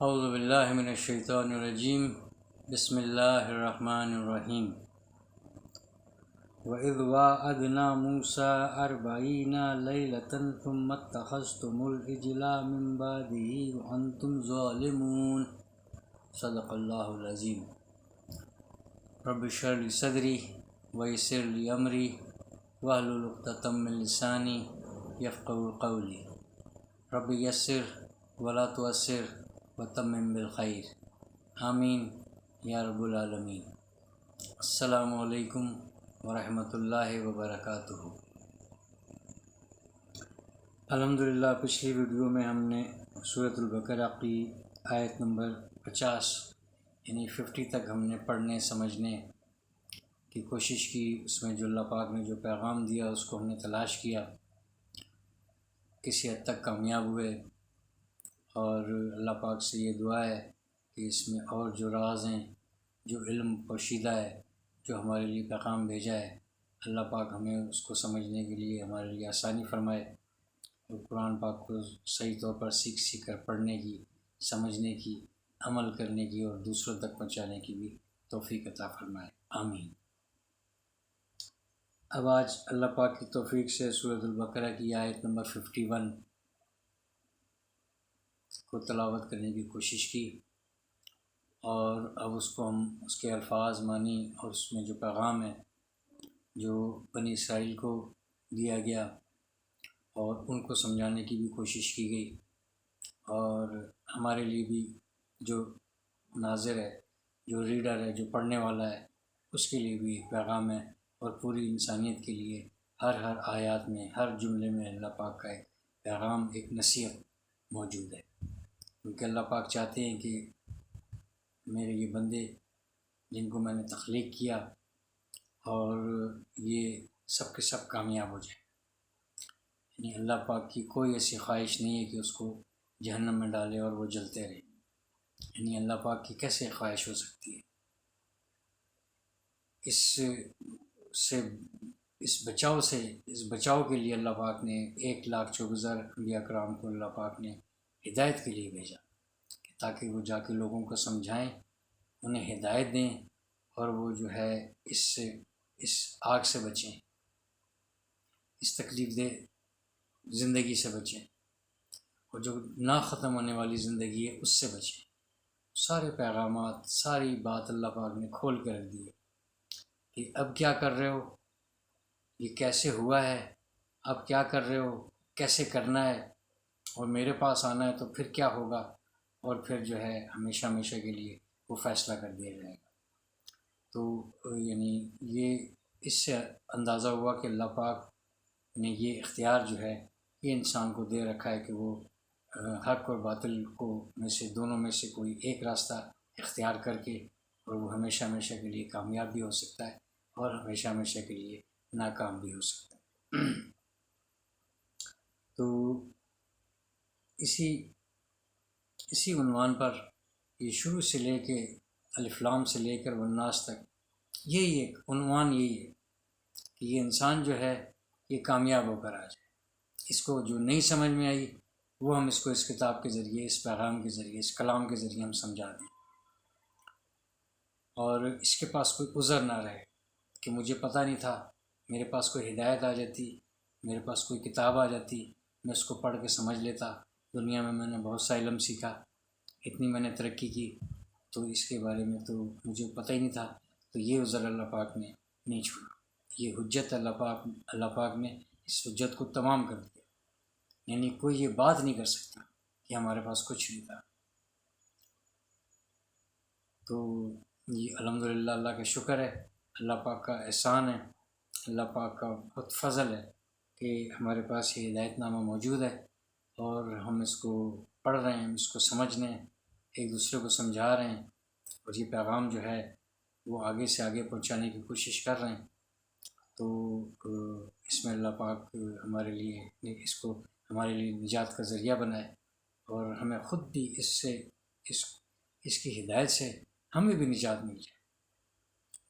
اعوذ باللہ من الشیطان الرجیم بسم اللہ الرحمن الرحیم وَإِذْ وَاعَدْنَا مُوسَىٰ 40 لَيْلَةً ثُمَّ اتَّخَذْتُمُ الْعِجْلَ مِن بَعْدِهِ وَأَنْتُمْ ظَالِمُونَ صدق اللہ العظیم۔ رب اشرح لی صدری ویسر لی امری واحلل عقدۃ من لسانی یفقہوا قولی۔ رب یسر ولا تعسر وتمم بالخیر، آمین یا رب العالمین۔ السلام علیکم ورحمۃ اللہ وبرکاتہ۔ الحمدللہ پچھلی ویڈیو میں ہم نے سورۃ البقرہ کی آیت نمبر 50 یعنی 50 تک ہم نے پڑھنے سمجھنے کی کوشش کی۔ اس میں جو اللہ پاک نے جو پیغام دیا اس کو ہم نے تلاش کیا، کسی حد تک کامیاب ہوئے، اور اللہ پاک سے یہ دعا ہے کہ اس میں اور جو راز ہیں، جو علم پوشیدہ ہے، جو ہمارے لیے پیغام بھیجا ہے، اللہ پاک ہمیں اس کو سمجھنے کے لیے ہمارے لیے آسانی فرمائے، اور قرآن پاک کو صحیح طور پر سیکھ کر پڑھنے کی، سمجھنے کی، عمل کرنے کی اور دوسروں تک پہنچانے کی بھی توفیق عطا فرمائے، آمین۔ اب آج اللہ پاک کی توفیق سے سورۃ البقرہ کی آیت نمبر 51 کو تلاوت کرنے کی کوشش کی، اور اب اس کو ہم اس کے الفاظ، معنی اور اس میں جو پیغام ہے جو بنی اسرائیل کو دیا گیا اور ان کو سمجھانے کی بھی کوشش کی گئی، اور ہمارے لیے بھی جو ناظر ہے، جو ریڈر ہے، جو پڑھنے والا ہے، اس کے لیے بھی پیغام ہے، اور پوری انسانیت کے لیے ہر آیات میں، ہر جملے میں اللہ پاک کا ایک پیغام، ایک نصیحت موجود ہے، کیونکہ اللہ پاک چاہتے ہیں کہ میرے یہ بندے جن کو میں نے تخلیق کیا اور یہ سب کے سب کامیاب ہو جائیں۔ یعنی اللہ پاک کی کوئی ایسی خواہش نہیں ہے کہ اس کو جہنم میں ڈالے اور وہ جلتے رہے۔ یعنی اللہ پاک کی کیسے خواہش ہو سکتی ہے؟ اس بچاؤ کے لیے اللہ پاک نے 1,04,000 انبیاء کرام کو اللہ پاک نے ہدایت کے لیے بھیجا، تاکہ وہ جا کے لوگوں کو سمجھائیں، انہیں ہدایت دیں، اور وہ جو ہے اس آگ سے بچیں، اس تکلیف دہ زندگی سے بچیں، اور جو نہ ختم ہونے والی زندگی ہے اس سے بچیں۔ سارے پیغامات، ساری بات اللہ پاک نے کھول کے رکھ دی ہے کہ اب کیا کر رہے ہو، یہ کیسے ہوا ہے، اب کیا کر رہے ہو، کیسے کرنا ہے، اور میرے پاس آنا ہے تو پھر کیا ہوگا، اور پھر جو ہے ہمیشہ ہمیشہ کے لیے وہ فیصلہ کر دیا جائے گا۔ تو یعنی یہ اس سے اندازہ ہوا کہ اللہ پاک نے یہ اختیار جو ہے یہ انسان کو دے رکھا ہے کہ وہ حق اور باطل کو دونوں میں سے کوئی ایک راستہ اختیار کر کے، اور وہ ہمیشہ ہمیشہ کے لیے کامیاب بھی ہو سکتا ہے اور ہمیشہ ہمیشہ کے لیے ناکام بھی ہو سکتا ہے۔ تو اسی عنوان پر یہ شروع سے لے کے الف لام سے لے کر والناس تک یہی ایک عنوان، یہی ہے کہ یہ انسان جو ہے یہ کامیاب ہو کر آ جائے۔ اس کو جو نہیں سمجھ میں آئی وہ ہم اس کو اس کتاب کے ذریعے، اس پیغام کے ذریعے، اس کلام کے ذریعے ہم سمجھا دیں، اور اس کے پاس کوئی عذر نہ رہے کہ مجھے پتہ نہیں تھا، میرے پاس کوئی ہدایت آ جاتی، میرے پاس کوئی کتاب آ جاتی، میں اس کو پڑھ کے سمجھ لیتا، دنیا میں نے بہت سا علم سیکھا، اتنی میں نے ترقی کی، تو اس کے بارے میں تو مجھے پتہ ہی نہیں تھا۔ تو یہ عذر اللہ پاک نے نہیں چھوڑا، یہ حجت اللہ پاک نے اس حجت کو تمام کر دیا۔ یعنی کوئی یہ بات نہیں کر سکتا کہ ہمارے پاس کچھ نہیں تھا۔ تو یہ الحمدللہ اللہ کا شکر ہے، اللہ پاک کا احسان ہے، اللہ پاک کا بہت فضل ہے کہ ہمارے پاس یہ ہدایت نامہ موجود ہے، اور ہم اس کو پڑھ رہے ہیں، ہم اس کو سمجھ رہے ہیں، ایک دوسرے کو سمجھا رہے ہیں، اور یہ پیغام جو ہے وہ آگے سے آگے پہنچانے کی کوشش کر رہے ہیں۔ تو اس میں اللہ پاک ہمارے لیے اس کو ہمارے لیے نجات کا ذریعہ بنائے، اور ہمیں خود بھی اس کی ہدایت سے ہمیں بھی نجات مل جائے،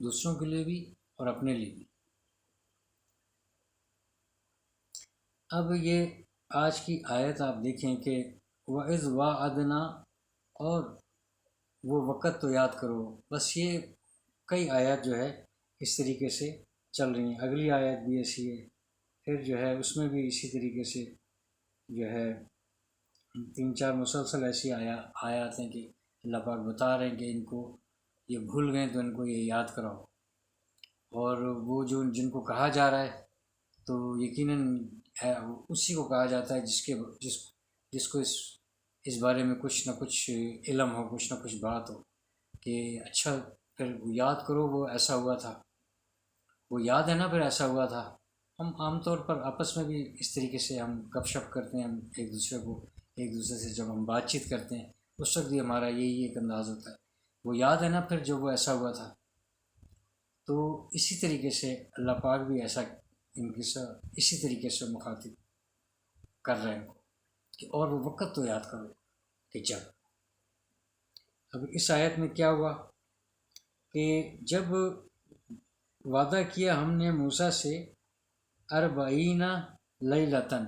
دوسروں کے لیے بھی اور اپنے لیے بھی۔ اب یہ آج کی آیت آپ دیکھیں کہ وَإِذْ وَاعَدْنَا اور وہ وقت تو یاد کرو. بس یہ کئی آیات جو ہے اس طریقے سے چل رہی ہیں. اگلی آیت بھی ایسی ہے، پھر جو ہے اس میں بھی اسی طریقے سے جو ہے 3-4 مسلسل ایسی آیات ہیں کہ اللہ پاک بتا رہے ہیں کہ ان کو یہ بھول گئے تو ان کو یہ یاد کراؤ. اور وہ جو جن کو کہا جا رہا ہے تو یقیناً اسی کو کہا جاتا ہے جس کو اس بارے میں کچھ نہ کچھ علم ہو، کچھ نہ کچھ بات ہو کہ اچھا پھر یاد کرو وہ ایسا ہوا تھا، وہ یاد ہے نا پھر ایسا ہوا تھا. ہم عام طور پر آپس میں بھی اس طریقے سے ہم گپ شپ کرتے ہیں، ہم ایک دوسرے سے جب ہم بات چیت کرتے ہیں اس وقت بھی ہمارا یہی ایک انداز ہوتا ہے، وہ یاد ہے نا پھر جو وہ ایسا ہوا تھا. تو اسی طریقے سے اللہ پاک بھی ایسا ان کی اسی طریقے سے مخاطب کر رہے ہیں کہ اور وہ وقت تو یاد کرو کہ جب. اب اس آیت میں کیا ہوا کہ جب وعدہ کیا ہم نے موسیٰ سے 40 لیلتن،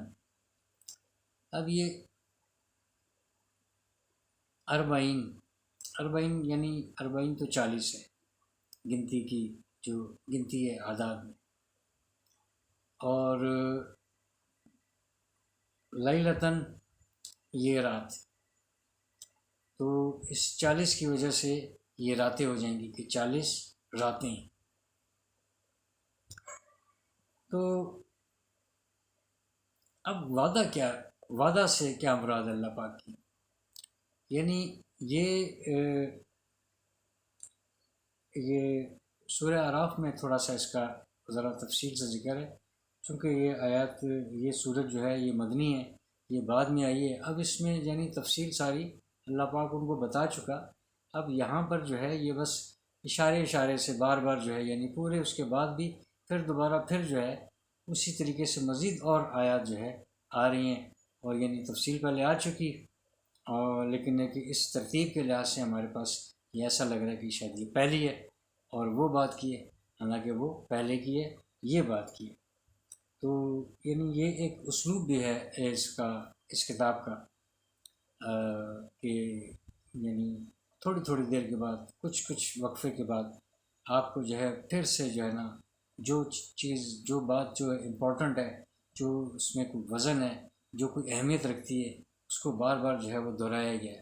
اب یہ 40 یعنی 40 تو 40 ہے گنتی کی، جو گنتی ہے اعداد میں، اور لیلتن یہ رات. تو اس 40 کی وجہ سے یہ راتیں ہو جائیں گی کہ 40 راتیں. تو اب وعدہ سے کیا مراد اللہ پاک کی؟ یعنی یہ سورہ اعراف میں تھوڑا سا اس کا ذرا تفصیل سے ذکر ہے، چونکہ یہ سورت جو ہے یہ مدنی ہے، یہ بعد میں آئی ہے. اب اس میں یعنی تفصیل ساری اللہ پاک ان کو بتا چکا. اب یہاں پر جو ہے یہ بس اشارے سے بار بار جو ہے یعنی پورے اس کے بعد بھی پھر دوبارہ پھر جو ہے اسی طریقے سے مزید اور آیات جو ہے آ رہی ہیں، اور یعنی تفصیل پہلے آ چکی، اور لیکن ہے کہ اس ترتیب کے لحاظ سے ہمارے پاس یہ ایسا لگ رہا ہے کہ شاید یہ پہلی ہے اور وہ بات کی ہے، حالانکہ وہ پہلے کی ہے یہ بات کی ہے. تو یعنی یہ ایک اسلوب بھی ہے اس کتاب کا کہ یعنی تھوڑی دیر کے بعد کچھ وقفے کے بعد آپ کو جو ہے پھر سے جو ہے نا جو بات جو امپورٹنٹ ہے، جو اس میں کوئی وزن ہے، جو کوئی اہمیت رکھتی ہے، اس کو بار بار جو ہے وہ دہرایا گیا ہے.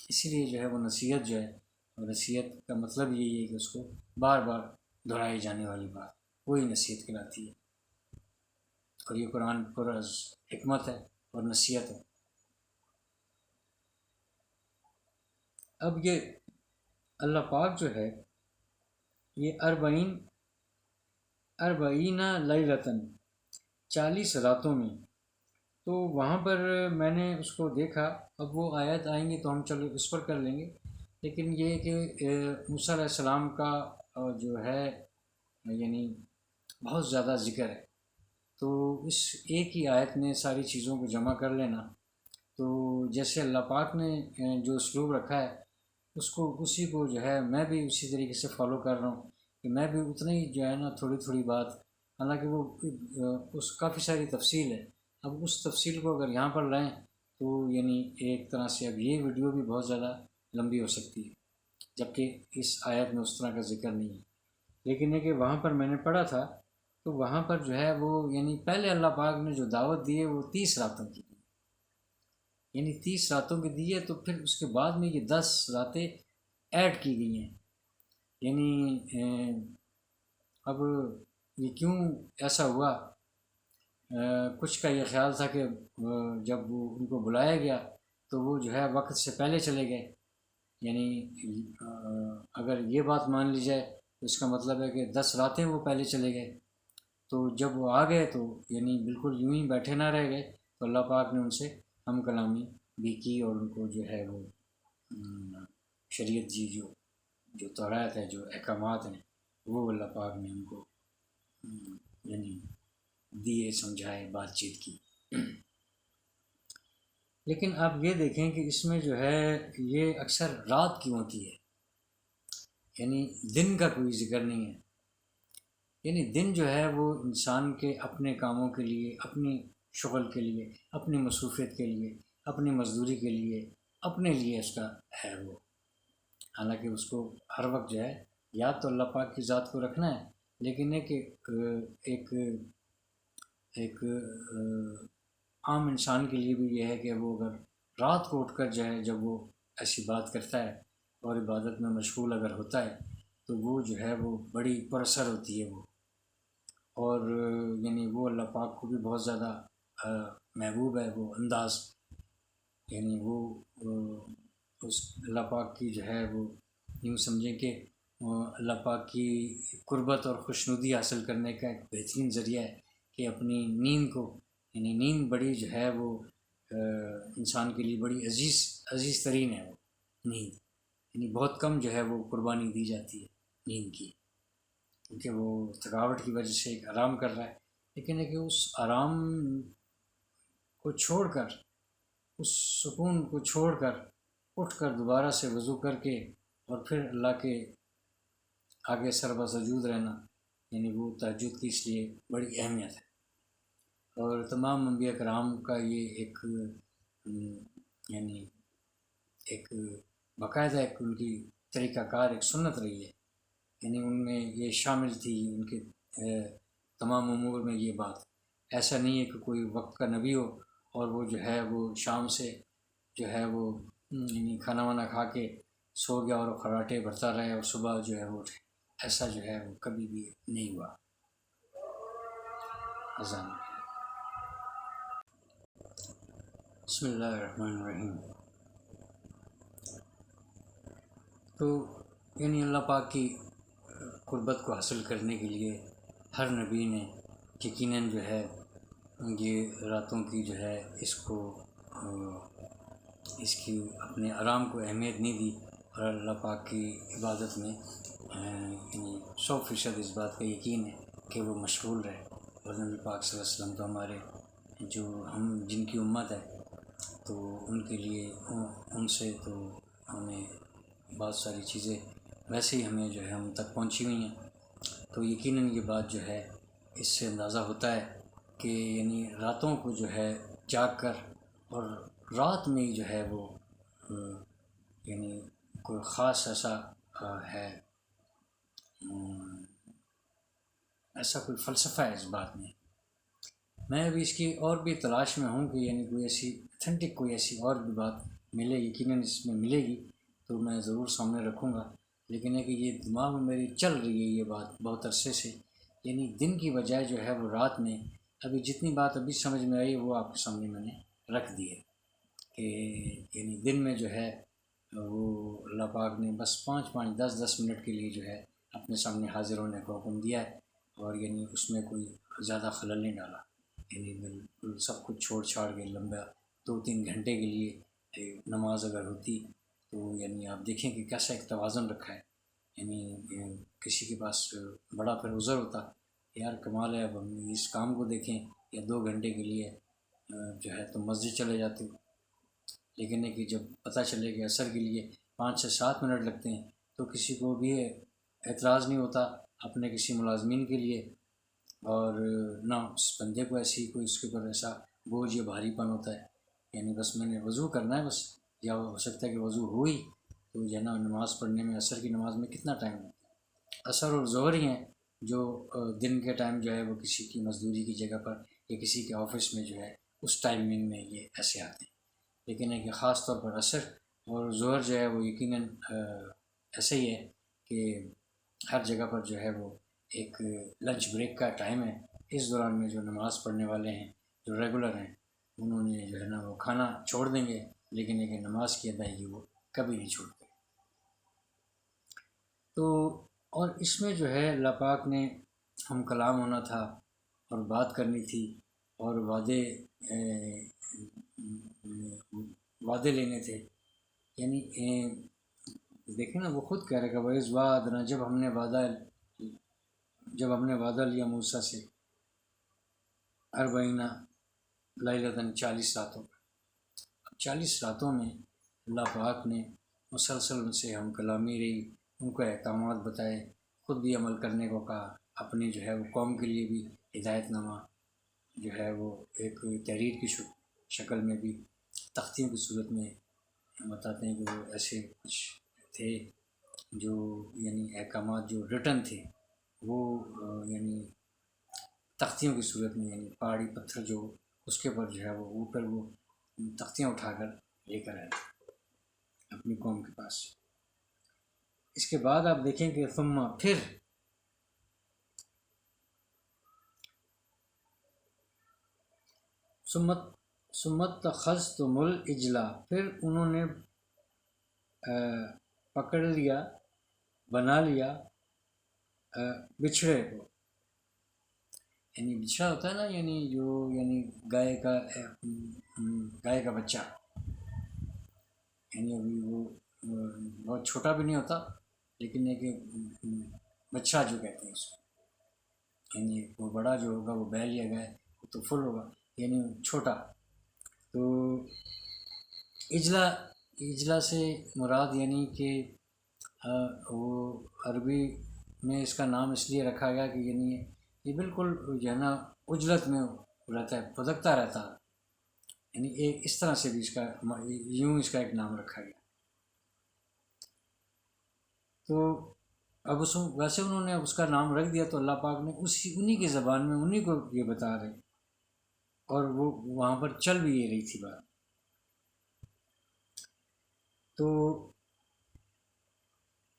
اسی لیے جو ہے وہ نصیحت جو ہے، اور نصیحت کا مطلب یہی ہے کہ اس کو بار بار دہرائی جانے والی بات وہی نصیحت کہلاتی ہے. اور یہ قرآن پر حکمت ہے اور نصیحت ہے. اب یہ اللہ پاک جو ہے یہ 40 لیلتن 40 راتوں میں، تو وہاں پر میں نے اس کو دیکھا. اب وہ آیت آئیں گی تو ہم چلو اس پر کر لیں گے، لیکن یہ کہ موسیٰ علیہ السلام کا جو ہے یعنی بہت زیادہ ذکر ہے، تو اس ایک ہی آیت میں ساری چیزوں کو جمع کر لینا، تو جیسے اللہ پاک نے جو اسلوب رکھا ہے اسی کو جو ہے میں بھی اسی طریقے سے فالو کر رہا ہوں کہ میں بھی اتنا ہی جو ہے نا تھوڑی بات، حالانکہ وہ اس کافی ساری تفصیل ہے. اب اس تفصیل کو اگر یہاں پر لائیں تو یعنی ایک طرح سے اب یہ ویڈیو بھی بہت زیادہ لمبی ہو سکتی ہے، جبکہ اس آیت میں اس طرح کا ذکر نہیں ہے. لیکن یہ کہ وہاں پر میں نے پڑھا تھا تو وہاں پر جو ہے وہ یعنی پہلے اللہ پاک نے جو دعوت دی ہے وہ 30 راتوں کی دی، یعنی 30 راتوں کی دی ہے. تو پھر اس کے بعد میں یہ 10 راتیں ایڈ کی گئی ہیں. یعنی اب یہ کیوں ایسا ہوا؟ کچھ کا یہ خیال تھا کہ جب وہ ان کو بلایا گیا تو وہ جو ہے وقت سے پہلے چلے گئے. یعنی اگر یہ بات مان لی جائے تو اس کا مطلب ہے کہ 10 راتیں وہ پہلے چلے گئے. تو جب وہ آ گئے تو یعنی بالکل یوں ہی بیٹھے نہ رہ گئے، تو اللہ پاک نے ان سے ہم کلامی بھی کی، اور ان کو جو ہے وہ شریعت جی جو تورات ہے، جو احکامات ہیں، وہ اللہ پاک نے ہم کو یعنی دیے، سمجھائے، بات چیت کی. لیکن آپ یہ دیکھیں کہ اس میں جو ہے یہ اکثر رات کیوں ہوتی ہے، یعنی دن کا کوئی ذکر نہیں ہے. یعنی دن جو ہے وہ انسان کے اپنے کاموں کے لیے، اپنی شغل کے لیے، اپنی مصروفیت کے لیے، اپنی مزدوری کے لیے اپنے لیے اس کا ہے وہ، حالانکہ اس کو ہر وقت جو ہے یاد تو اللہ پاک کی ذات کو رکھنا ہے، لیکن ایک ایک عام انسان کے لیے بھی یہ ہے کہ وہ اگر رات کو اٹھ کر جو ہے جب وہ ایسی بات کرتا ہے اور عبادت میں مشغول اگر ہوتا ہے تو وہ جو ہے وہ بڑی پر اثر ہوتی ہے وہ، اور یعنی وہ اللہ پاک کو بھی بہت زیادہ محبوب ہے وہ انداز، یعنی وہ اس اللہ پاک کی جو ہے وہ یوں سمجھیں کہ اللہ پاک کی قربت اور خوشنودی حاصل کرنے کا ایک بہترین ذریعہ ہے کہ اپنی نیند کو، یعنی نیند بڑی جو ہے وہ انسان کے لیے بڑی عزیز ترین ہے وہ نیند، یعنی بہت کم جو ہے وہ قربانی دی جاتی ہے نیند کی، کیونکہ وہ تھکاوٹ کی وجہ سے ایک آرام کر رہا ہے، لیکن ہے کہ اس آرام کو چھوڑ کر، اس سکون کو چھوڑ کر اٹھ کر دوبارہ سے وضو کر کے اور پھر اللہ کے آگے سر سجود رہنا، یعنی وہ تہجد کی اس لیے بڑی اہمیت ہے، اور تمام انبیاء کرام کا یہ ایک یعنی ایک باقاعدہ ایک ان کی طریقہ کار ایک سنت رہی ہے، یعنی ان میں یہ شامل تھی ان کے تمام امور میں یہ بات، ایسا نہیں ہے کہ کوئی وقت کا نبی ہو اور وہ جو ہے وہ شام سے جو ہے وہ یعنی کھانا وانا کھا کے سو گیا اور خراٹے بھرتا رہے اور صبح جو ہے وہ اٹھے، ایسا جو ہے وہ کبھی بھی نہیں ہوا۔ اذان۔ بسم اللہ الرحمن الرحیم۔ تو یعنی اللہ پاک کی قربت کو حاصل کرنے کے لیے ہر نبی نے یقیناً جو ہے یہ راتوں کی جو ہے اس کی اپنے آرام کو اہمیت نہیں دی، اور اللہ پاک کی عبادت میں یعنی 100% اس بات کا یقین ہے کہ وہ مشغول رہے، اور نبی پاک صلی اللہ علیہ وسلم تو ہمارے جو ہم جن کی امت ہے تو ان کے لیے ان سے تو ہمیں بہت ساری چیزیں ویسے ہی ہمیں جو ہے ہم تک پہنچی ہوئی ہیں، تو یقیناً یہ بات جو ہے اس سے اندازہ ہوتا ہے کہ یعنی راتوں کو جو ہے جاگ کر اور رات میں ہی جو ہے وہ یعنی کوئی خاص ایسا ہے ایسا کوئی فلسفہ ہے اس بات میں ابھی اس کی اور بھی تلاش میں ہوں کہ یعنی کوئی ایسی اتھینٹک کوئی ایسی اور بھی بات ملے، یقیناً اس میں ملے گی تو میں ضرور سامنے رکھوں گا، لیکن ہے کہ یہ دماغ میں میری چل رہی ہے یہ بات بہت عرصے سے، یعنی دن کی بجائے جو ہے وہ رات میں ابھی جتنی بات ابھی سمجھ میں آئی وہ آپ کے سامنے میں نے رکھ دی ہے کہ یعنی دن میں جو ہے وہ اللہ پاک نے بس 5-10 منٹ کے لیے جو ہے اپنے سامنے حاضر ہونے کا حکم دیا ہے، اور یعنی اس میں کوئی زیادہ خلل نہیں ڈالا، یعنی بالکل سب کچھ چھوڑ چھاڑ کے لمبا 2-3 گھنٹے کے لیے نماز اگر ہوتی تو یعنی آپ دیکھیں کہ کیسا ایک توازن رکھا ہے، یعنی کسی کے پاس بڑا پھر عذر ہوتا یار کمال ہے اب ہم اس کام کو دیکھیں یا 2 گھنٹے کے لیے جو ہے تو مسجد چلے جاتے، لیکن ہے کہ جب پتہ چلے کہ عصر کے لیے 5 سے 7 منٹ لگتے ہیں تو کسی کو بھی اعتراض نہیں ہوتا اپنے کسی ملازمین کے لیے، اور نہ اس بندے کو ایسی کوئی اس کے اوپر ایسا بوجھ یا بھاری پن ہوتا ہے، یعنی بس میں نے وضو کرنا ہے بس، یا ہو سکتا ہے کہ وضو ہوئی تو جو ہے نا نماز پڑھنے میں عصر کی نماز میں کتنا ٹائم ہے، عصر اور ظہر ہی ہیں جو دن کے ٹائم جو ہے وہ کسی کی مزدوری کی جگہ پر یا کسی کے آفس میں جو ہے اس ٹائمنگ میں یہ ایسے آتے ہیں، لیکن ہے کہ خاص طور پر عصر اور ظہر جو ہے وہ یقیناً ایسے ہی ہے کہ ہر جگہ پر جو ہے وہ ایک لنچ بریک کا ٹائم ہے، اس دوران میں جو نماز پڑھنے والے ہیں جو ریگولر ہیں انہوں نے جو ہے نا وہ کھانا چھوڑ دیں گے، لیکن ہے کہ نماز کی ادائیگی وہ کبھی نہیں چھوڑتے۔ تو اور اس میں جو ہے اللہ پاک نے ہم کلام ہونا تھا اور بات کرنی تھی اور وعدے لینے تھے، یعنی دیکھیں نا وہ خود کہہ رہے کہ وَإِذْ وَعَدْنَا جب ہم نے وعدہ لیا موسیٰ سے 40 لیلۃ 40 راتوں، 40 راتوں میں اللہ پاک نے مسلسل ان سے ہم کلامی رہی، ان کو احکامات بتائے، خود بھی عمل کرنے کو کہا، اپنی جو ہے وہ قوم کے لیے بھی ہدایت نامہ جو ہے وہ ایک تحریر کی شکل میں بھی تختیوں کی صورت میں بتاتے ہیں کہ وہ ایسے کچھ تھے جو یعنی احکامات جو ریٹن تھے وہ یعنی تختیوں کی صورت میں، یعنی پہاڑی پتھر جو اس کے اوپر جو ہے وہ اوپر وہ تختیاں اٹھا کر لے کر آئے اپنی قوم کے پاس۔ اس کے بعد آپ دیکھیں کہ ثم پھر سمت تخذتم العجلا، پھر انہوں نے پکڑ لیا، بنا لیا بچھڑے کو، یعنی بچھڑا ہوتا ہے نا، یعنی جو یعنی گائے کا بچہ، یعنی ابھی وہ بہت چھوٹا بھی نہیں ہوتا لیکن ہے کہ بچہ جو کہتے ہیں اس کو، یعنی وہ بڑا جو ہوگا وہ بیل یا گائے وہ تو فل ہوگا، یعنی چھوٹا۔ تو اجلا سے مراد یعنی کہ وہ عربی میں اس کا نام اس لیے رکھا گیا کہ یعنی یہ بالکل جو ہے نا عجلت میں رہتا ہے، پھدکتا رہتا ہے، یعنی ایک اس طرح سے بھی اس کا یوں اس کا ایک نام رکھا گیا۔ تو اب ویسے انہوں نے اس کا نام رکھ دیا تو اللہ پاک نے انہی کی زبان میں انہی کو یہ بتا رہے، اور وہ وہاں پر چل بھی یہ رہی تھی بات۔ تو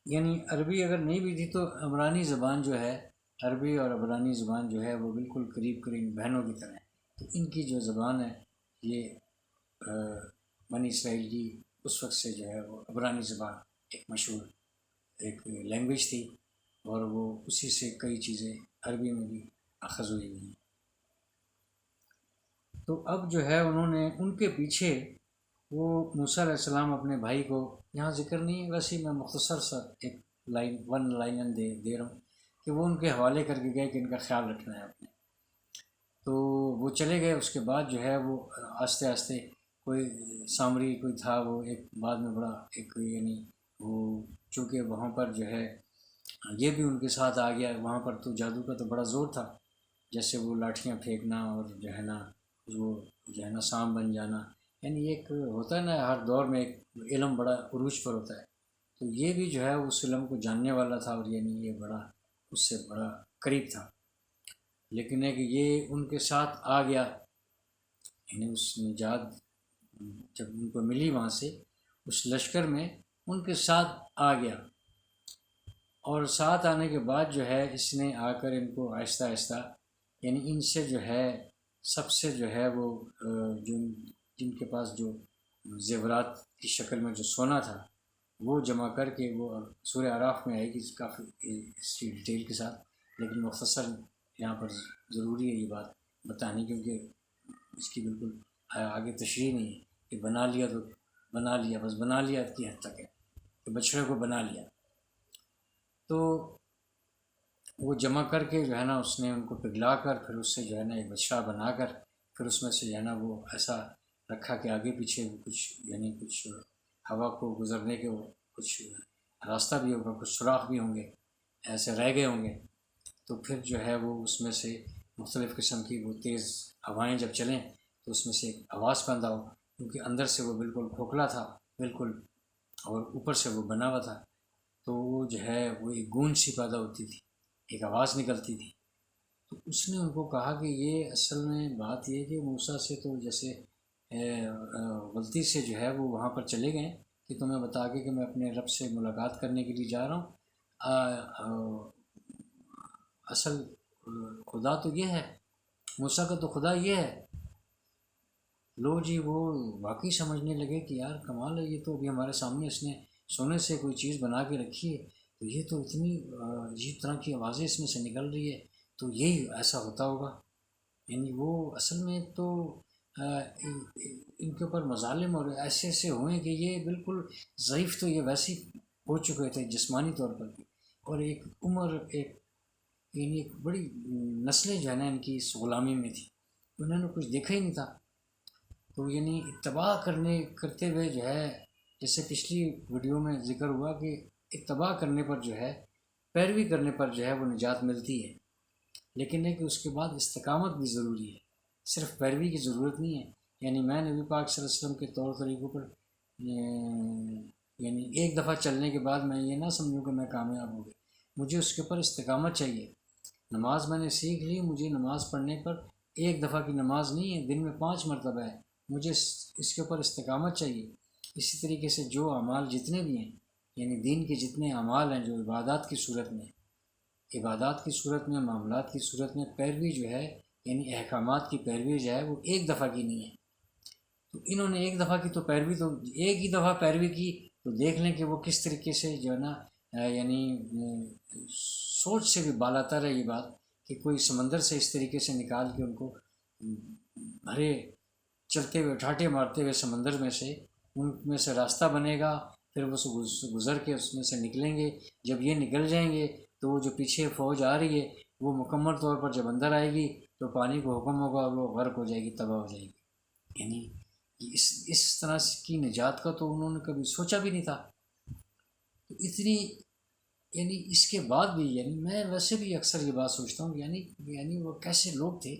یعنی عربی اگر نہیں بھی تھی تو عبرانی زبان جو ہے، عربی اور عبرانی زبان جو ہے وہ بالکل قریب بہنوں کی طرح ہے۔ تو ان کی جو زبان ہے یہ بنی اسرائیل کی اس وقت سے جو ہے وہ عبرانی زبان ایک مشہور ایک لینگویج تھی، اور وہ اسی سے کئی چیزیں عربی میں بھی اخذ ہوئی ہوئی ہیں۔ تو اب جو ہے انہوں نے ان کے پیچھے وہ موسیٰ علیہ السلام اپنے بھائی کو، یہاں ذکر نہیں ہے ویسے میں مختصر سا ایک ون لائن دے رہا ہوں کہ وہ ان کے حوالے کر کے گئے کہ ان کا خیال رکھنا ہے اپنے۔ تو وہ چلے گئے، اس کے بعد جو ہے وہ آہستہ آہستہ کوئی سامری کوئی تھا، وہ ایک بعد میں بڑا ایک یعنی وہ چونکہ وہاں پر جو ہے یہ بھی ان کے ساتھ آ گیا، وہاں پر تو جادو کا تو بڑا زور تھا، جیسے وہ لاٹھیاں پھینکنا اور جو ہے نا وہ جو ہے نا سام بن جانا، یعنی ایک ہوتا ہے نا ہر دور میں ایک علم بڑا عروج پر ہوتا ہے، تو یہ بھی جو ہے اس علم کو جاننے والا تھا، اور یعنی یہ بڑا اس سے بڑا قریب تھا، لیکن ہے کہ یہ ان کے ساتھ آ گیا، یعنی اس نجات جب ان کو ملی وہاں سے اس لشکر میں ان کے ساتھ آ گیا، اور ساتھ آنے کے بعد جو ہے اس نے آ کر ان کو آہستہ آہستہ یعنی ان سے جو ہے سب سے جو ہے وہ جن کے پاس جو زیورات کی شکل میں جو سونا تھا وہ جمع کر کے، وہ سورہ اعراف میں آئے گی کافی اس کی ڈیٹیل کے ساتھ، لیکن مختصر یہاں پر ضروری ہے یہ بات بتانی کیونکہ اس کی بالکل آگے تشریح نہیں ہے کہ بنا لیا تو بنا لیا، بس بنا لیا کی حد تک ہے کہ بچڑے کو بنا لیا۔ تو وہ جمع کر کے جو ہے نا اس نے ان کو پگھلا کر پھر اس سے جو ہے نا ایک بچہ بنا کر پھر اس میں سے جو ہے نا وہ ایسا رکھا کہ آگے پیچھے کچھ یعنی کچھ ہوا کو گزرنے کے کچھ راستہ بھی ہوگا، کچھ سوراخ بھی ہوں گے، ایسے رہ گئے ہوں گے، تو پھر جو ہے وہ اس میں سے مختلف قسم کی وہ تیز ہوائیں جب چلیں تو اس میں سے ایک آواز پیدا ہو، کیونکہ اندر سے وہ بالکل کھوکھلا تھا بالکل، اور اوپر سے وہ بنا ہوا تھا، تو وہ جو ہے وہ ایک گونج سی پیدا ہوتی تھی، ایک آواز نکلتی تھی۔ تو اس نے ان کو کہا کہ یہ اصل میں بات یہ کہ موسیٰ سے تو جیسے غلطی سے جو ہے وہ وہاں پر چلے گئے کہ تمہیں بتا کے کہ میں اپنے رب سے ملاقات کرنے کے لیے جا رہا ہوں، اصل خدا تو یہ ہے، موسیٰ کا تو خدا یہ ہے۔ لو جی وہ واقعی سمجھنے لگے کہ یار کمال ہے، یہ تو ابھی ہمارے سامنے اس نے سونے سے کوئی چیز بنا کے رکھی ہے، تو یہ تو اتنی عجیب طرح کی آوازیں اس میں سے نکل رہی ہے، تو یہی ایسا ہوتا ہوگا۔ یعنی وہ اصل میں تو ان کے اوپر مظالم اور ایسے ایسے ہوئے کہ یہ بالکل ضعیف تو یہ ویسے ہو چکے تھے جسمانی طور پر بھی، اور ایک عمر ایک یعنی ایک بڑی نسلیں جو ہے نا ان کی اس غلامی میں تھی، انہوں نے کچھ دیکھا ہی نہیں تھا، تو یعنی اتباع کرتے ہوئے جو ہے جیسے پچھلی ویڈیو میں ذکر ہوا کہ اتباع کرنے پر جو ہے پیروی کرنے پر جو ہے وہ نجات ملتی ہے، لیکن ہے کہ اس کے بعد استقامت بھی ضروری ہے، صرف پیروی کی ضرورت نہیں ہے، یعنی میں نبی پاک صلی اللہ علیہ وسلم کے طور طریقوں پر یعنی ایک دفعہ چلنے کے بعد میں یہ نہ سمجھوں کہ میں کامیاب ہو گئی، مجھے اس کے اوپر استقامت چاہیے۔ نماز میں نے سیکھ لی، مجھے نماز پڑھنے پر ایک دفعہ کی نماز نہیں ہے، دن میں 5 مرتبہ ہے، مجھے اس کے اوپر استقامت چاہیے۔ اسی طریقے سے جو اعمال جتنے بھی ہیں، یعنی دین کے جتنے اعمال ہیں جو عبادات کی صورت میں، عبادات کی صورت میں، معاملات کی صورت میں پیروی جو ہے، یعنی احکامات کی پیروی جو ہے وہ ایک دفعہ کی نہیں ہے۔ تو انہوں نے ایک دفعہ کی تو پیروی، تو ایک ہی دفعہ پیروی کی، تو دیکھ لیں کہ وہ کس طریقے سے جو ہے نا یعنی سوچ سے بھی بالاتر ہے یہ بات کہ کوئی سمندر سے اس طریقے سے نکال کے ان کو بھرے چلتے ہوئے ٹھاٹے مارتے ہوئے سمندر میں سے ان میں سے راستہ بنے گا، پھر وہ گزر کے اس میں سے نکلیں گے۔ جب یہ نکل جائیں گے تو وہ جو پیچھے فوج آ رہی ہے وہ مکمل طور پر جب اندر آئے گی تو پانی کو حکم ہوگا اور وہ غرق ہو جائے گی، تباہ ہو جائے گی۔ یعنی اس طرح کی نجات کا تو انہوں نے کبھی سوچا بھی نہیں تھا۔ تو اتنی یعنی اس کے بعد بھی، یعنی میں ویسے بھی اکثر یہ بات سوچتا ہوں یعنی وہ کیسے لوگ تھے،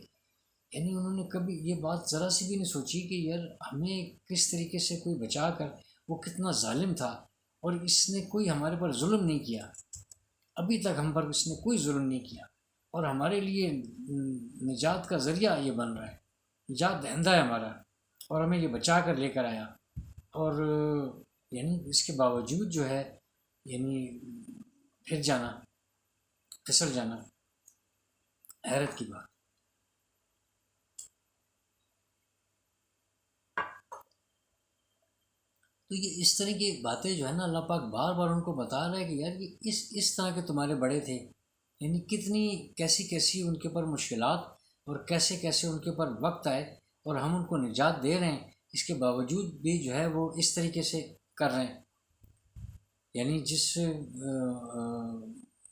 یعنی انہوں نے کبھی یہ بات ذرا سی بھی نہیں سوچی کہ یار ہمیں کس طریقے سے کوئی بچا کر، وہ کتنا ظالم تھا اور اس نے کوئی ہمارے پر ظلم نہیں کیا، ابھی تک ہم پر اس نے کوئی ظلم نہیں کیا، اور ہمارے لیے نجات کا ذریعہ یہ بن رہا ہے، نجات دہندہ ہے ہمارا، اور ہمیں یہ بچا کر لے کر آیا۔ اور یعنی اس کے باوجود جو ہے یعنی پھر جانا، پھسل جانا، حیرت کی بات۔ تو یہ اس طرح کی باتیں جو ہے نا اللہ پاک بار بار ان کو بتا رہا ہے کہ یار یہ اس طرح کے تمہارے بڑے تھے، یعنی کتنی کیسی ان کے پر مشکلات اور کیسے ان کے پر وقت آئے، اور ہم ان کو نجات دے رہے ہیں، اس کے باوجود بھی جو ہے وہ اس طریقے سے کر رہے ہیں۔ یعنی جس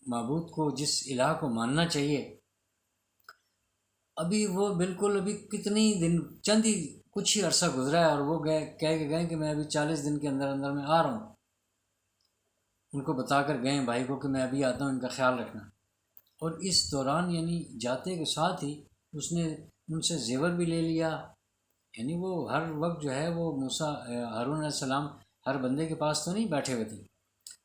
معبود کو، جس الہ کو ماننا چاہیے، ابھی وہ بالکل ابھی کتنی دن، چند ہی کچھ ہی عرصہ گزرا ہے اور وہ کہہ کے گئے کہ میں ابھی 40 دن کے اندر اندر میں آ رہا ہوں، ان کو بتا کر گئے بھائی کو کہ میں ابھی آتا ہوں، ان کا خیال رکھنا۔ اور اس دوران یعنی جاتے کے ساتھ ہی اس نے ان سے زیور بھی لے لیا، یعنی وہ ہر وقت جو ہے وہ موسیٰ ہارون علیہ السلام ہر بندے کے پاس تو نہیں بیٹھے ہوئے تھے،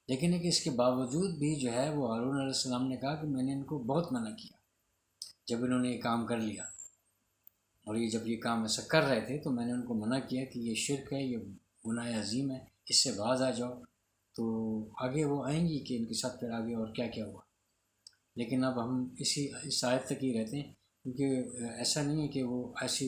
لیکن کہ اس کے باوجود بھی جو ہے وہ ہارون علیہ السلام نے کہا کہ میں نے ان کو بہت منع کیا جب انہوں نے یہ کام کر لیا، اور یہ جب یہ کام ایسا کر رہے تھے تو میں نے ان کو منع کیا کہ یہ شرک ہے، یہ گناہ عظیم ہے، اس سے باز آ جاؤ۔ تو آگے وہ آئیں گی کہ ان کے ساتھ پھر آگے اور کیا کیا ہوا، لیکن اب ہم اس آیت تک ہی رہتے ہیں، کیونکہ ایسا نہیں ہے کہ وہ ایسی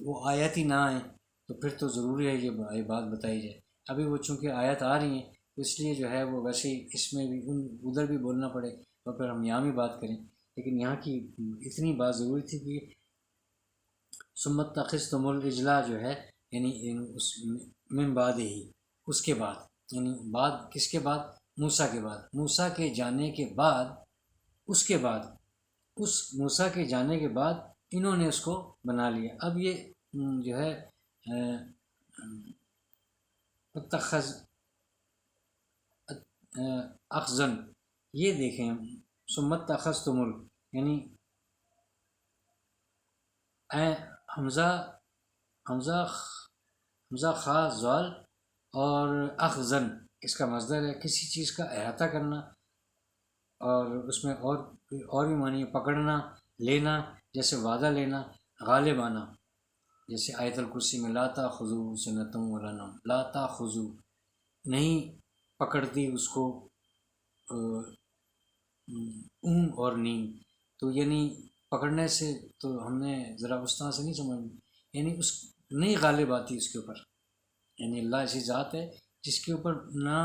وہ آیت ہی نہ آئیں تو پھر تو ضروری ہے یہ بات بتائی جائے۔ ابھی وہ چونکہ آیت آ رہی ہیں تو اس لیے جو ہے وہ ویسے ہی اس میں بھی ادھر بھی بولنا پڑے اور پھر ہم یہاں بھی بات کریں، لیکن یہاں کی اتنی بات ضروری تھی کہ سمت تخذتم العجلہ جو ہے، یعنی اس من بعد ہی، اس کے بعد، یعنی بعد کس کے بعد؟ موسیٰ کے بعد، موسیٰ کے جانے کے بعد، اس کے بعد، اس موسیٰ کے جانے کے بعد انہوں نے اس کو بنا لیا۔ اب یہ جو ہے اتخذ اخذن، یہ دیکھیں سمت تخذتم یعنی حمزہ خا زال اور اخذن، اس کا مصدر ہے کسی چیز کا احاطہ کرنا، اور اس میں اور بھی معنی ہے پکڑنا، لینا، جیسے وعدہ لینا، غالب آنا، جیسے آیت الکرسی میں لا تاخذوہ سنۃ ولا نوم، لا تاخذوہ، نہیں پکڑتی اس کو اونگ اور نیند۔ تو یعنی پکڑنے سے تو ہم نے ذرا اس طرح سے نہیں سمجھ، یعنی اس نہیں غالب آتی اس کے اوپر، یعنی اللہ ایسی ذات ہے جس کے اوپر نہ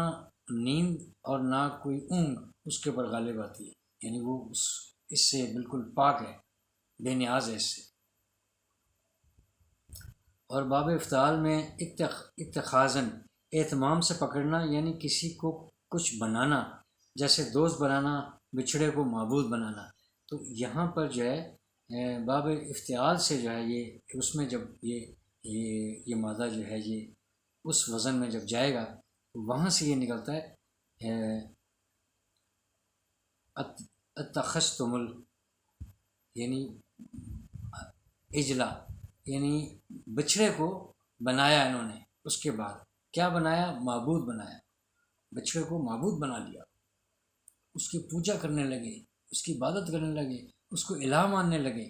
نیند اور نہ کوئی اونگ اس کے اوپر غالب آتی ہے، یعنی وہ اس سے بالکل پاک ہے، بے نیاز ہے اس سے۔ اور باب افتعال میں اتخاذن، اہتمام سے پکڑنا، یعنی کسی کو کچھ بنانا، جیسے دوست بنانا، بچھڑے کو معبود بنانا۔ تو یہاں پر جو ہے باب افتعال سے جو ہے یہ اس میں جب یہ مادہ جو ہے یہ اس وزن میں جب جائے گا تو وہاں سے یہ نکلتا ہے اتخذتم یعنی اجلا، یعنی بچھڑے کو بنایا انہوں نے، اس کے بعد کیا بنایا؟ معبود بنایا، بچڑے کو معبود بنا لیا، اس کی پوجا کرنے لگے، اس کی عبادت کرنے لگے، اس کو الہ ماننے لگے۔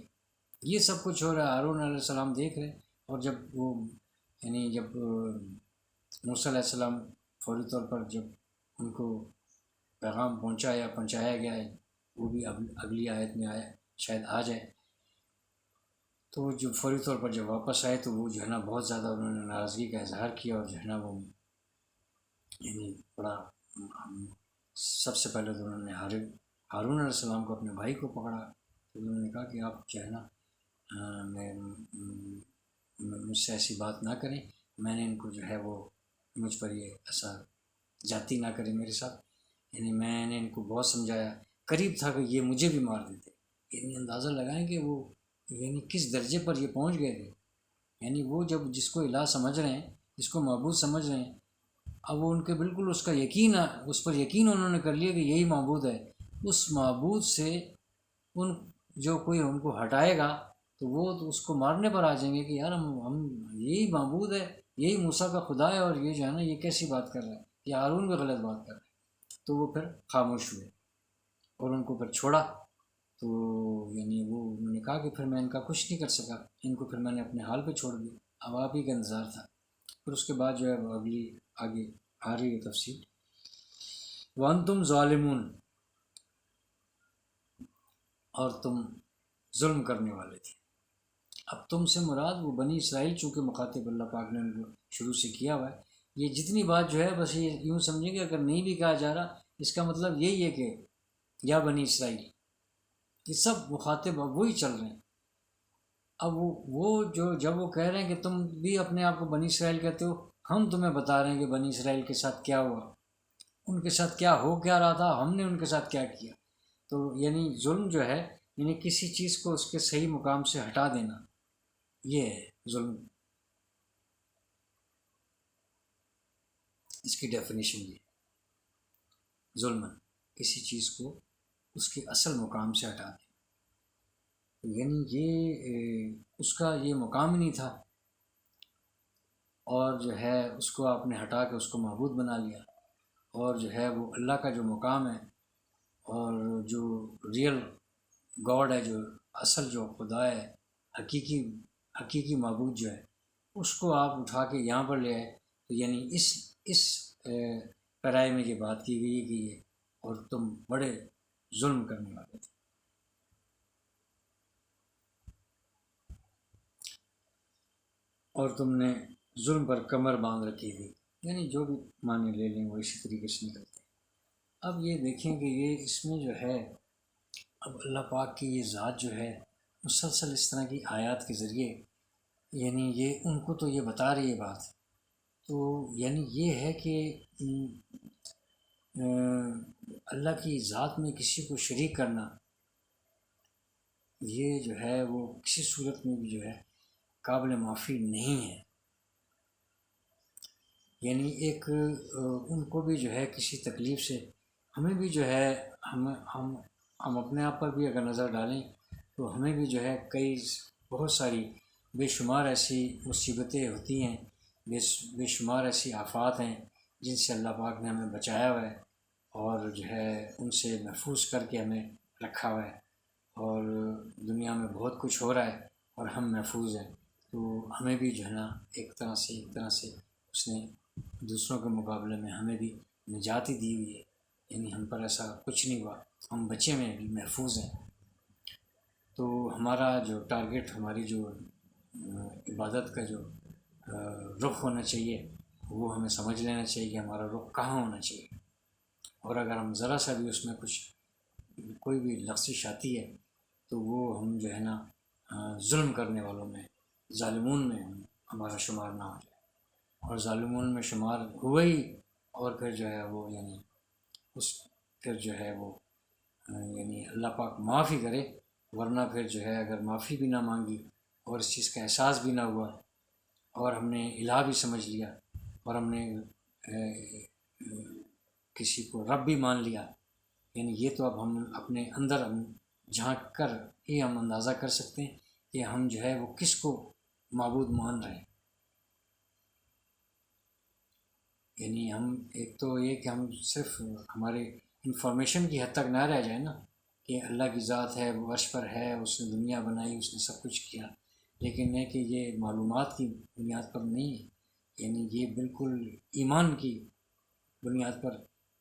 یہ سب کچھ ہو رہا ہے، ہارون علیہ السلام دیکھ رہے ہیں۔ اور جب وہ جب موسیٰ علیہ السلام فوری طور پر جب ان کو پیغام پہنچایا گیا ہے، وہ بھی اگلی آیت میں آیا، شاید آ جائے، تو جو فوری طور پر جب واپس آئے تو وہ جو ہے نا بہت زیادہ انہوں نے ناراضگی کا اظہار کیا، اور جو ہے نا وہ بڑا سب سے پہلے تو انہوں نے ہارون علیہ السلام کو، اپنے بھائی کو پکڑا، تو انہوں نے کہا کہ آپ جو ہے نا مجھ سے ایسی بات نہ کریں، میں نے ان کو جو ہے وہ مجھ پر یہ ایسا جاتی نہ کریں میرے ساتھ، میں نے ان کو بہت سمجھایا، قریب تھا کہ یہ مجھے بھی مار دیتے۔ اندازہ لگائیں کہ وہ کس درجے پر یہ پہنچ گئے تھے۔ وہ جب جس کو الہ سمجھ رہے ہیں، جس کو معبود سمجھ رہے ہیں، اب وہ ان کے بالکل اس پر یقین انہوں نے کر لیا کہ یہی معبود ہے۔ اس معبود سے جو کوئی ان کو ہٹائے گا تو وہ تو اس کو مارنے پر آ جائیں گے کہ یار ہم یہی معبود ہے، یہی موسیٰ کا خدا ہے، اور یہ جو ہے نا یہ کیسی بات کر رہا ہے، یہ ہارون بھی غلط بات کر رہا ہے۔ تو وہ پھر خاموش ہوئے اور ان کو پھر چھوڑا۔ تو وہ انہوں نے کہا کہ پھر میں ان کا کچھ نہیں کر سکا، ان کو پھر میں نے اپنے حال پہ چھوڑ دیا، اب آپ ہی کا انتظار تھا۔ پھر اس کے بعد جو ہے وہ آگے آ رہی ہے تفصیل۔ وَأَنْتُمْ ظَالِمُونَ، اور تم ظلم کرنے والے تھے۔ اب تم سے مراد وہ بنی اسرائیل، چونکہ مخاطب اللہ پاک نے ان کو شروع سے کیا ہوا ہے، یہ جتنی بات جو ہے بس یہ یوں سمجھیں کہ اگر نہیں بھی کہا جا رہا، اس کا مطلب یہی ہے کہ یا بنی اسرائیل، یہ سب مخاطب اب وہی چل رہے ہیں۔ اب وہ جب وہ کہہ رہے ہیں کہ تم بھی اپنے آپ کو بنی اسرائیل کہتے ہو، ہم تمہیں بتا رہے ہیں کہ بنی اسرائیل کے ساتھ کیا ہوا، ان کے ساتھ کیا ہو کیا رہا تھا، ہم نے ان کے ساتھ کیا کیا۔ تو ظلم جو ہے کسی چیز کو اس کے صحیح مقام سے ہٹا دینا، یہ ہے ظلم، اس کی ڈیفینیشن یہ ہے ظلم، کسی چیز کو اس کے اصل مقام سے ہٹا دینا، یہ اس کا یہ مقام ہی نہیں تھا، اور جو ہے اس کو آپ نے ہٹا کے اس کو معبود بنا لیا، اور جو ہے وہ اللہ کا جو مقام ہے اور جو ریئل گاڈ ہے، جو اصل جو خدا ہے، حقیقی معبود جو ہے، اس کو آپ اٹھا کے یہاں پر لے آئے۔ تو اس پیرائے میں یہ بات کی گئی ہے کہ یہ اور تم بڑے ظلم کرنے والے تھے۔ اور تم نے ظلم پر کمر باندھ رکھی تھی، جو بھی معنی لے لیں وہ اسی طریقے سے نکلتے ہیں۔ اب یہ دیکھیں کہ یہ اس میں جو ہے اب اللہ پاک کی یہ ذات جو ہے مسلسل اس طرح کی آیات کے ذریعے یہ ان کو تو یہ بتا رہی ہے بات، تو یہ ہے کہ اللہ کی ذات میں کسی کو شریک کرنا، یہ جو ہے وہ کسی صورت میں بھی جو ہے قابل معافی نہیں ہے۔ ان کو بھی جو ہے کسی تکلیف سے، ہمیں بھی جو ہے ہم اپنے آپ پر بھی اگر نظر ڈالیں تو ہمیں بھی جو ہے بہت ساری بے شمار ایسی مصیبتیں ہوتی ہیں، بے شمار ایسی آفات ہیں جن سے اللہ پاک نے ہمیں بچایا ہوا ہے، اور جو ہے ان سے محفوظ کر کے ہمیں رکھا ہوا ہے، اور دنیا میں بہت کچھ ہو رہا ہے اور ہم محفوظ ہیں۔ تو ہمیں بھی جو ہے نا ایک طرح سے اس نے دوسروں کے مقابلے میں ہمیں بھی نجات ہی دی ہوئی ہے، ہم پر ایسا کچھ نہیں ہوا، ہم بچے میں بھی محفوظ ہیں۔ تو ہمارا جو ٹارگٹ، ہماری جو عبادت کا جو رخ ہونا چاہیے، وہ ہمیں سمجھ لینا چاہیے کہ ہمارا رخ کہاں ہونا چاہیے، اور اگر ہم ذرا سا بھی اس میں کوئی بھی لغزش آتی ہے تو وہ ہم جو ہے نا ظلم کرنے والوں میں، ظالمون میں ہمارا شمار نہ ہو جائے، اور ظالمون میں شمار ہوئے ہی، اور پھر جو ہے وہ پھر جو ہے وہ اللہ پاک معاف ہی کرے، ورنہ پھر جو ہے اگر معافی بھی نہ مانگی اور اس چیز کا احساس بھی نہ ہوا، اور ہم نے الہ بھی سمجھ لیا، اور ہم نے کسی کو رب بھی مان لیا، یہ تو اب ہم اپنے اندر جھانک کر ہی ہم اندازہ کر سکتے ہیں کہ ہم جو ہے وہ کس کو معبود مان رہے ہیں۔ یعنی ہم ایک تو یہ کہ ہم صرف ہمارے انفارمیشن کی حد تک نہ رہ جائیں نا کہ اللہ کی ذات ہے، وہ عرش پر ہے، اس نے دنیا بنائی، اس نے سب کچھ کیا، لیکن ہے کہ یہ معلومات کی بنیاد پر نہیں ہے، یعنی یہ بالکل ایمان کی بنیاد پر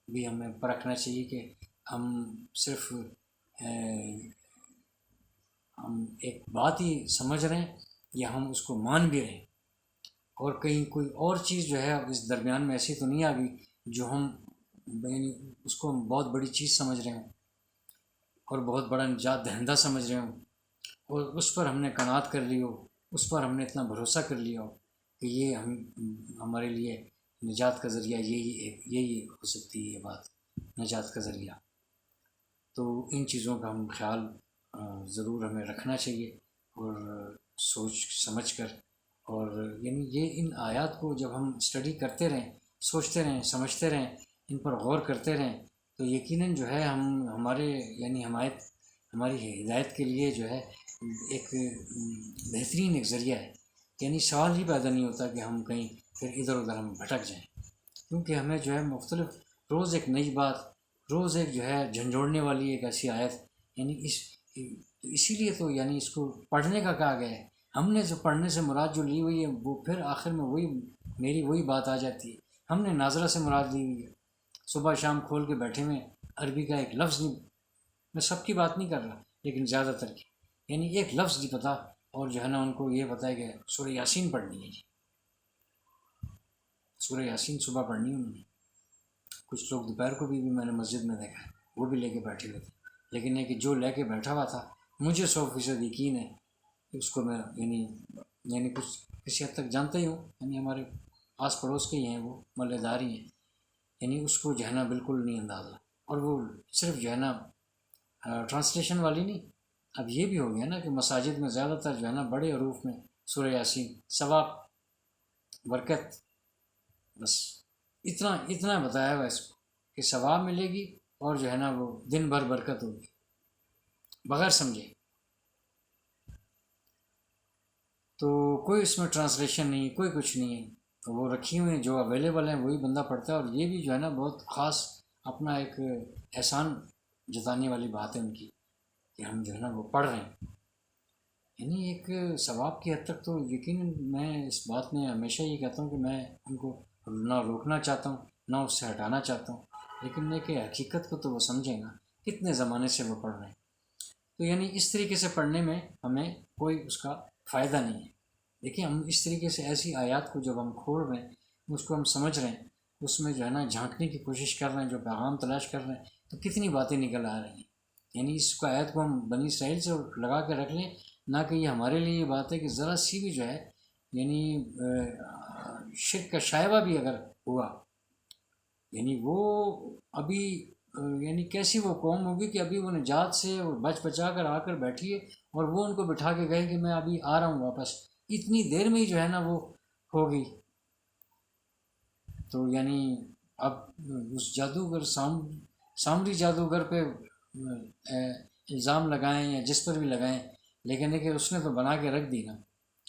بھی ہمیں پرکھنا چاہیے کہ ہم صرف ہم ایک بات ہی سمجھ رہے ہیں یا ہم اس کو مان بھی رہے ہیں، اور کہیں کوئی اور چیز جو ہے اس درمیان میں ایسی تو نہیں آ گئی جو ہم یعنی اس کو ہم بہت بڑی چیز سمجھ رہے ہوں اور بہت بڑا نجات دہندہ سمجھ رہے ہوں، اور اس پر ہم نے قناعت کر لی ہو، اس پر ہم نے اتنا بھروسہ کر لیا ہو کہ یہ ہمارے لیے نجات کا ذریعہ یہی ہو سکتی ہے، یہ بات نجات کا ذریعہ۔ تو ان چیزوں کا ہم خیال ضرور ہمیں رکھنا چاہیے، اور سوچ سمجھ کر، اور یعنی یہ ان آیات کو جب ہم اسٹڈی کرتے رہیں، سوچتے رہیں، سمجھتے رہیں، ان پر غور کرتے رہیں، تو یقیناً جو ہے ہمارے یعنی ہماری ہدایت کے لیے جو ہے ایک بہترین ایک ذریعہ ہے، یعنی سوال ہی پیدا نہیں ہوتا کہ ہم کہیں پھر ادھر ادھر ہم بھٹک جائیں، کیونکہ ہمیں جو ہے مختلف روز ایک نئی بات، روز ایک جو ہے جھنجھوڑنے والی ایک ایسی آیت، یعنی اسی لیے تو یعنی اس کو پڑھنے کا کہا گیا ہے۔ ہم نے جو پڑھنے سے مراد جو لی ہوئی ہے وہ پھر آخر میں وہی بات آ جاتی ہے۔ ہم نے ناظرہ سے مراد لی ہوئی ہے، صبح شام کھول کے بیٹھے ہوئے عربی کا ایک لفظ نہیں، میں سب کی بات نہیں کر رہا لیکن زیادہ تر کی، یعنی ایک لفظ نہیں پتہ، اور جو ہے نا ان کو یہ پتہ ہے کہ سورہ یاسین پڑھنی ہے جی، سورہ یاسین صبح پڑھنی ہے انہوں نے۔ کچھ لوگ دوپہر کو بھی میں نے مسجد میں دیکھا ہے وہ بھی لے کے بیٹھے ہوئے تھے، لیکن یہ کہ جو لے کے بیٹھا ہوا تھا مجھے 100% یقین ہے کہ اس کو میں یعنی کچھ کسی حد تک جانتا ہی ہوں، یعنی ہمارے آس پڑوس کے ہی ہیں، وہ محلے دار ہی ہیں، یعنی اس کو جو ہے نا بالکل نہیں اندازہ، اور وہ صرف جو ہے نا ٹرانسلیشن والی نہیں، اب یہ بھی ہو گیا نا کہ مساجد میں زیادہ تر جو ہے نا بڑے حروف میں سورہ یاسین، ثواب، برکت، بس اتنا بتایا ہوا اس کو کہ ثواب ملے گی، اور جو ہے نا وہ دن بھر برکت ہوگی، بغیر سمجھے۔ تو کوئی اس میں ٹرانسلیشن نہیں، کوئی کچھ نہیں ہے، تو وہ رکھی ہوئی ہیں جو اویلیبل ہیں وہی بندہ پڑھتا ہے، اور یہ بھی جو ہے نا بہت خاص اپنا ایک احسان جتانے والی بات ہے ان کی کہ ہم جو ہے نا وہ پڑھ رہے ہیں، یعنی ایک ثواب کی حد تک تو یقیناً میں اس بات میں ہمیشہ یہ کہتا ہوں کہ میں ان کو نہ روکنا چاہتا ہوں نہ اس سے ہٹانا چاہتا ہوں، لیکن یہ کہ حقیقت کو تو وہ سمجھیں گا، کتنے زمانے سے وہ پڑھ رہے ہیں، تو یعنی اس طریقے سے پڑھنے میں ہمیں کوئی اس کا فائدہ نہیں ہے۔ دیکھیں ہم اس طریقے سے ایسی آیات کو جب ہم کھول رہے ہیں، اس کو ہم سمجھ رہے ہیں، اس میں جو ہے نا جھانکنے کی کوشش کر رہے ہیں، جو پیغام تلاش کر رہے ہیں، تو کتنی باتیں نکل آ رہی ہیں، یعنی اس کو آیت کو ہم بنی اسرائیل سے لگا کے رکھ لیں، نہ کہ یہ ہمارے لیے یہ بات ہے کہ ذرا سی بھی جو ہے یعنی شرک کا شائبہ بھی اگر ہوا، یعنی وہ ابھی یعنی کیسی وہ قوم ہوگی کہ ابھی وہ نجات سے وہ بچ بچا کر آ کر بیٹھی ہے، اور وہ ان کو بٹھا کے گئے کہ میں ابھی آ رہا ہوں واپس، اتنی دیر میں ہی جو ہے نا وہ ہو گئی، تو یعنی اب اس جادوگر سامری جادوگر پہ الزام لگائیں یا جس پر بھی لگائیں، لیکن ہے کہ اس نے تو بنا کے رکھ دی نا،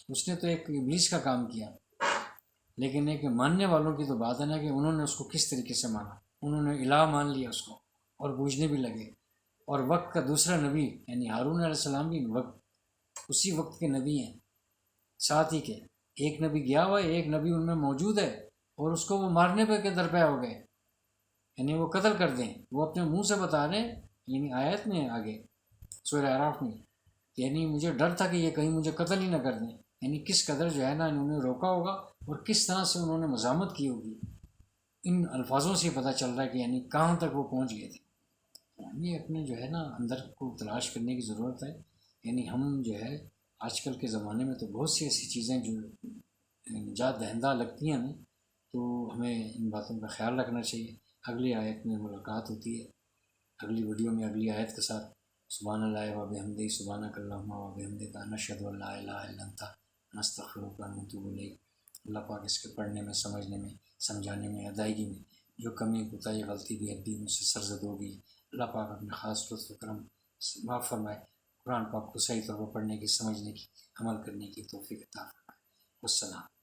اس نے تو ایک ابلیس کا کام کیا، لیکن ہے کہ ماننے والوں کی تو بات ہے نا کہ انہوں نے اس کو کس طریقے سے مانا، انہوں نے الہ مان لیا اس کو اور بوجھنے بھی لگے، اور وقت کا دوسرا نبی یعنی ہارون علیہ السلام بھی اسی وقت کے نبی ہیں، ساتھ ہی کے ایک نبی گیا ہوا ہے، ایک نبی ان میں موجود ہے، اور اس کو وہ مارنے پہ کے درپے ہو گئے، یعنی وہ قتل کر دیں، وہ اپنے منہ سے بتا رہے ہیں، یعنی آیت میں آگے سورہ اعراف میں، یعنی مجھے ڈر تھا کہ یہ کہیں مجھے قتل ہی نہ کر دیں، یعنی کس قدر جو ہے نا انہوں نے روکا ہوگا اور کس طرح سے انہوں نے مزاحمت کی ہوگی، ان الفاظوں سے پتہ چل رہا ہے کہ یعنی کہاں تک وہ پہنچ گئے تھے، یعنی اپنے جو ہے نا اندر کو تلاش کرنے کی ضرورت ہے، یعنی ہم جو ہے آج کل کے زمانے میں تو بہت سی ایسی چیزیں جو نجات دہندہ لگتی ہیں ہمیں، تو ہمیں ان باتوں کا خیال رکھنا چاہیے۔ اگلی آیت میں ملاقات ہوتی ہے، اگلی ویڈیو میں اگلی آیت کے ساتھ۔ سبحان اللہ و بحمدہ، سبحانک اللہم و بحمدک، نشہد ان لا الہ الا انت، نستغفرک و نتوب الیک۔ اللہ پاک اس کے پڑھنے میں، سمجھنے میں، سمجھانے میں، ادائیگی میں جو کمی کوتاہی غلطی بھی ادبی مجھ سے سرزد ہوگی، اللہ پاک اپنے خاص لطف و کرم سے معاف فرمائے، قرآن پاک کو صحیح طور پر پڑھنے کی، سمجھنے کی، عمل کرنے کی توفیق عطا فرمائے۔ والسلام۔